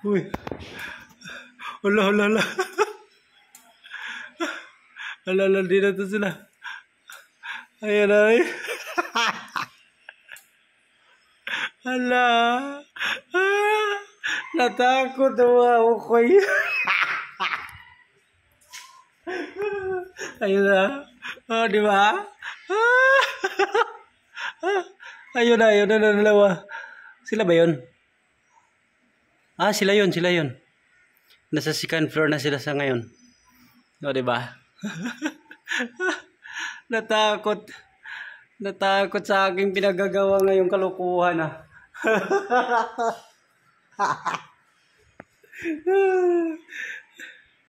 Uy. Hala, hala, hala. Hala, hala, di na to sila. Ayan, ay. Hala. Natakot mga ukoy. Ayun na. Oh, di ba? Ayun na dalawa. Sila ba yun? Ah, sila yun. Nasa second floor na sila sa ngayon. O, di ba? Natakot sa aking pinagagawa ngayong kalukuhan, ah.